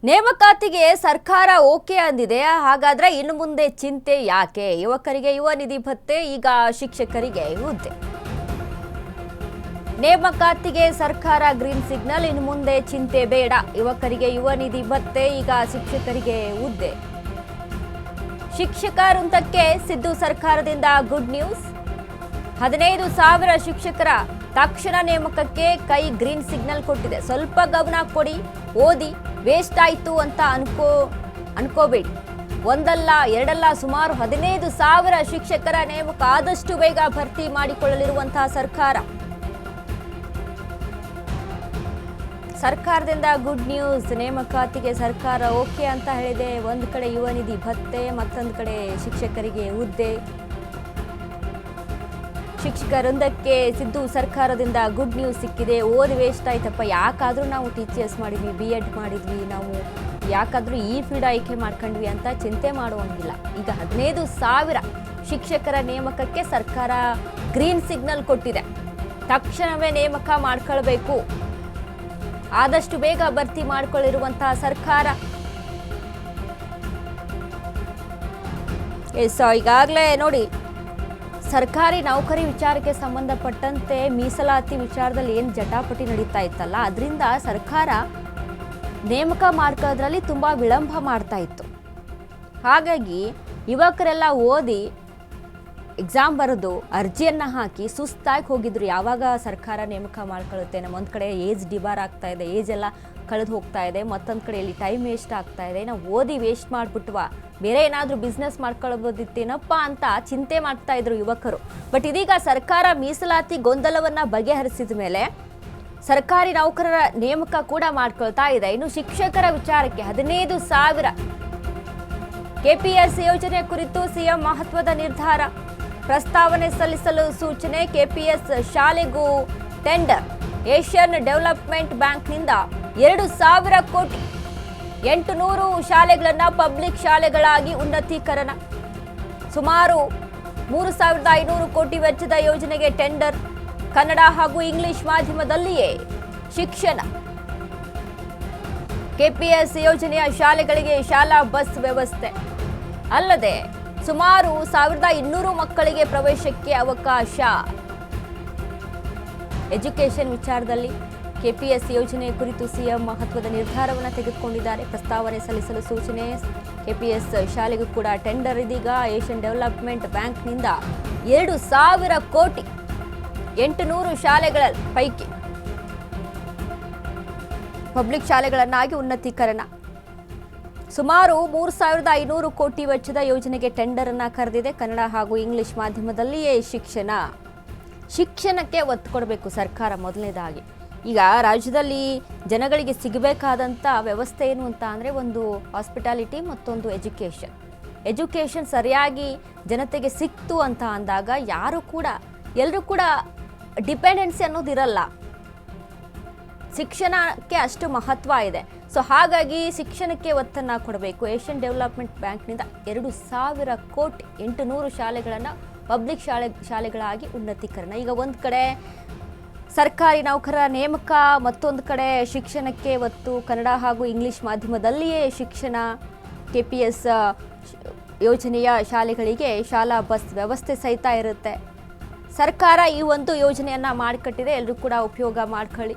ನೇಮಕಾತಿಗೆ ಸರ್ಕಾರ ಓಕೆ ಅಂದಿದೆ. ಹಾಗಾದ್ರೆ ಇನ್ನು ಮುಂದೆ ಚಿಂತೆ ಯಾಕೆ? ಯುವಕರಿಗೆ ಯುವ ನಿಧಿ ಭತ್ಯೆ, ಈಗ ಶಿಕ್ಷಕರಿಗೆ ಹುದ್ದೆ. ನೇಮಕಾತಿಗೆ ಸರ್ಕಾರ ಗ್ರೀನ್ ಸಿಗ್ನಲ್, ಇನ್ನು ಮುಂದೆ ಚಿಂತೆ ಬೇಡ. ಯುವಕರಿಗೆ ಯುವ ನಿಧಿ ಭತ್ಯೆ, ಈಗ ಶಿಕ್ಷಕರಿಗೆ ಹುದ್ದೆ. ಶಿಕ್ಷಕ ವೃಂದಕ್ಕೆ ಸಿದ್ದು ಸರ್ಕಾರದಿಂದ ಗುಡ್ ನ್ಯೂಸ್. 15,000 ಶಿಕ್ಷಕರ ತಕ್ಷಣ ನೇಮಕಕ್ಕೆ ಕೈ ಗ್ರೀನ್ ಸಿಗ್ನಲ್ ಕೊಟ್ಟಿದೆ. ಸ್ವಲ್ಪ ಗಮನ ಕೊಡಿ, ಓದಿ, ವೇಸ್ಟ್ ಆಯ್ತು ಅಂತ ಅನ್ಕೋಬೇಡಿ. ಒಂದಲ್ಲ ಎರಡಲ್ಲ, ಸುಮಾರು 15,000 ಶಿಕ್ಷಕರ ನೇಮಕ ಆದಷ್ಟು ಬೇಗ ಭರ್ತಿ ಮಾಡಿಕೊಳ್ಳಲಿರುವಂತಹ ಸರ್ಕಾರದಿಂದ ಗುಡ್ ನ್ಯೂಸ್. ನೇಮಕಾತಿಗೆ ಸರ್ಕಾರ ಓಕೆ ಅಂತ ಹೇಳಿದೆ. ಒಂದು ಕಡೆ ಯುವ ನಿಧಿ ಭತ್ಯೆ, ಮತ್ತೊಂದು ಕಡೆ ಶಿಕ್ಷಕರಿಗೆ ಹುದ್ದೆ. ಶಿಕ್ಷಕ ವೃಂದಕ್ಕೆ ಸಿದ್ದು ಸರ್ಕಾರದಿಂದ ಗುಡ್ ನ್ಯೂಸ್ ಸಿಕ್ಕಿದೆ. ಓದಿ ವೇಸ್ಟ್ ಆಯ್ತಪ್ಪ, ಯಾಕಾದರೂ ನಾವು ಟೀಚರ್ಸ್ ಮಾಡಿದ್ವಿ, BEd ಮಾಡಿದ್ವಿ, ನಾವು ಯಾಕಾದರೂ ಈ ಫೀಲ್ಡ್ ಆಯ್ಕೆ ಮಾಡ್ಕೊಂಡ್ವಿ ಅಂತ ಚಿಂತೆ ಮಾಡುವಂಗಿಲ್ಲ. ಈಗ 15,000 ಶಿಕ್ಷಕರ ನೇಮಕಕ್ಕೆ ಸರ್ಕಾರ ಗ್ರೀನ್ ಸಿಗ್ನಲ್ ಕೊಟ್ಟಿದೆ. ತಕ್ಷಣವೇ ನೇಮಕ ಮಾಡ್ಕೊಳ್ಬೇಕು, ಆದಷ್ಟು ಬೇಗ ಭರ್ತಿ ಮಾಡಿಕೊಳ್ಳಿರುವಂತಹ ಸರ್ಕಾರ. ಈಗಾಗಲೇ ನೋಡಿ, ಸರ್ಕಾರಿ ನೌಕರಿ ವಿಚಾರಕ್ಕೆ ಸಂಬಂಧಪಟ್ಟಂತೆ ಮೀಸಲಾತಿ ವಿಚಾರದಲ್ಲಿ ಏನು ಜಟಾಪಟಿ ನಡೀತಾ ಇತ್ತಲ್ಲ, ಅದರಿಂದ ಸರ್ಕಾರ ನೇಮಕ ಮಾಡ್ಕೊಳ್ಳೋದ್ರಲ್ಲಿ ತುಂಬ ವಿಳಂಬ ಮಾಡ್ತಾ ಇತ್ತು. ಹಾಗಾಗಿ ಯುವಕರೆಲ್ಲ ಓದಿ ಎಕ್ಸಾಮ್ ಬರೆದು ಅರ್ಜಿಯನ್ನು ಹಾಕಿ ಸುಸ್ತಾಗಿ ಹೋಗಿದ್ರು. ಯಾವಾಗ ಸರ್ಕಾರ ನೇಮಕ ಮಾಡ್ಕೊಳ್ಳುತ್ತೆ? ನಮ್ಮೊಂದು ಕಡೆ ಏಜ್ ಡಿಬಾರ್ ಆಗ್ತಾ ಇದೆ, ಏಜ್ ಎಲ್ಲ ಕಳೆದು ಹೋಗ್ತಾ ಇದೆ, ಮತ್ತೊಂದು ಕಡೆಯಲ್ಲಿ ಟೈಮ್ ವೇಸ್ಟ್ ಆಗ್ತಾ ಇದೆ. ನಾವು ಓದಿ ವೇಸ್ಟ್ ಮಾಡಿಬಿಟ್ವಾ, ಬೇರೆ ಏನಾದರೂ ಬಿಸ್ನೆಸ್ ಮಾಡ್ಕೊಳ್ಬೋದಿತ್ತೇನಪ್ಪ ಅಂತ ಚಿಂತೆ ಮಾಡ್ತಾ ಇದ್ರು ಯುವಕರು. ಬಟ್ ಇದೀಗ ಸರ್ಕಾರ ಮೀಸಲಾತಿ ಗೊಂದಲವನ್ನು ಬಗೆಹರಿಸಿದ ಮೇಲೆ ಸರ್ಕಾರಿ ನೌಕರರ ನೇಮಕ ಕೂಡ ಮಾಡ್ಕೊಳ್ತಾ ಇದೆ. ಇನ್ನು ಶಿಕ್ಷಕರ ವಿಚಾರಕ್ಕೆ 15,000 KPS ಯೋಜನೆ ಕುರಿತು ಸಿಎಂ ಮಹತ್ವದ ನಿರ್ಧಾರ. ಪ್ರಸ್ತಾವನೆ ಸಲ್ಲಿಸಲು ಸೂಚನೆ. KPS ಶಾಲೆಗೂ ಟೆಂಡರ್. ಏಷ್ಯನ್ ಡೆವಲಪ್ಮೆಂಟ್ ಬ್ಯಾಂಕ್ನಿಂದ 2,000 ಕೋಟಿ, 800 ಶಾಲೆಗಳನ್ನು ಪಬ್ಲಿಕ್ ಶಾಲೆಗಳಾಗಿ ಉನ್ನತೀಕರಣ. ಸುಮಾರು 3,500 ಕೋಟಿ ವೆಚ್ಚದ ಯೋಜನೆಗೆ ಟೆಂಡರ್. ಕನ್ನಡ ಹಾಗೂ ಇಂಗ್ಲಿಷ್ ಮಾಧ್ಯಮದಲ್ಲಿಯೇ ಶಿಕ್ಷಣ. KPS ಯೋಜನೆಯ ಶಾಲೆಗಳಿಗೆ ಶಾಲಾ ಬಸ್ ವ್ಯವಸ್ಥೆ. ಅಲ್ಲದೆ ಸುಮಾರು 1,200 ಮಕ್ಕಳಿಗೆ ಪ್ರವೇಶಕ್ಕೆ ಅವಕಾಶ. ಎಜುಕೇಷನ್ ವಿಚಾರದಲ್ಲಿ KPS ಯೋಜನೆ ಕುರಿತು ಸಿಎಂ ಮಹತ್ವದ ನಿರ್ಧಾರವನ್ನು ತೆಗೆದುಕೊಂಡಿದ್ದಾರೆ. ಪ್ರಸ್ತಾವನೆ ಸಲ್ಲಿಸಲು ಸೂಚನೆ. KPS ಶಾಲೆಗೂ ಕೂಡ ಟೆಂಡರ್. ಇದೀಗ ಏಷ್ಯನ್ ಡೆವಲಪ್ಮೆಂಟ್ ಬ್ಯಾಂಕ್ನಿಂದ 2,000 ಕೋಟಿ, 800 ಶಾಲೆಗಳ ಪೈಕಿ ಪಬ್ಲಿಕ್ ಶಾಲೆಗಳನ್ನಾಗಿ ಉನ್ನತೀಕರಣ. ಸುಮಾರು 3,500 ಕೋಟಿ ವೆಚ್ಚದ ಯೋಜನೆಗೆ ಟೆಂಡರ್ ಅನ್ನ ಕರೆದಿದೆ. ಕನ್ನಡ ಹಾಗೂ ಇಂಗ್ಲಿಷ್ ಮಾಧ್ಯಮದಲ್ಲಿಯೇ ಶಿಕ್ಷಣಕ್ಕೆ ಒತ್ತು ಕೊಡಬೇಕು ಸರ್ಕಾರ ಮೊದಲನೇದಾಗಿ. ಈಗ ರಾಜ್ಯದಲ್ಲಿ ಜನಗಳಿಗೆ ಸಿಗಬೇಕಾದಂಥ ವ್ಯವಸ್ಥೆ ಏನು ಅಂತ ಅಂದರೆ, ಒಂದು ಹಾಸ್ಪಿಟಾಲಿಟಿ, ಮತ್ತೊಂದು ಎಜುಕೇಷನ್ ಸರಿಯಾಗಿ ಜನತೆಗೆ ಸಿಕ್ತು ಅಂತ ಅಂದಾಗ ಎಲ್ಲರೂ ಕೂಡ ಡಿಪೆಂಡೆನ್ಸಿ ಅನ್ನೋದಿರಲ್ಲ. ಶಿಕ್ಷಣಕ್ಕೆ ಅಷ್ಟು ಮಹತ್ವ ಇದೆ. ಸೊ ಹಾಗಾಗಿ ಶಿಕ್ಷಣಕ್ಕೆ ಒತ್ತನ್ನು ಕೊಡಬೇಕು. ಏಷ್ಯನ್ ಡೆವಲಪ್ಮೆಂಟ್ ಬ್ಯಾಂಕ್ನಿಂದ 2,000 ಕೋಟಿ, 800 ಶಾಲೆಗಳನ್ನು ಪಬ್ಲಿಕ್ ಶಾಲೆಗಳಾಗಿ ಉನ್ನತೀಕರಣ. ಈಗ ಒಂದು ಕಡೆ ಸರ್ಕಾರಿ ನೌಕರರ ನೇಮಕ, ಮತ್ತೊಂದು ಕಡೆ ಶಿಕ್ಷಣಕ್ಕೆ ಒತ್ತು. ಕನ್ನಡ ಹಾಗೂ ಇಂಗ್ಲಿಷ್ ಮಾಧ್ಯಮದಲ್ಲಿಯೇ ಶಿಕ್ಷಣ. KPS ಯೋಜನೆಯ ಶಾಲೆಗಳಿಗೆ ಶಾಲಾ ಬಸ್ ವ್ಯವಸ್ಥೆ ಸಹಿತ ಇರುತ್ತೆ. ಸರ್ಕಾರ ಈ ಒಂದು ಯೋಜನೆಯನ್ನು ಮಾಡಿಕೊಟ್ಟಿದೆ. ಎಲ್ಲರೂ ಕೂಡ ಉಪಯೋಗ ಮಾಡ್ಕೊಳ್ಳಿ.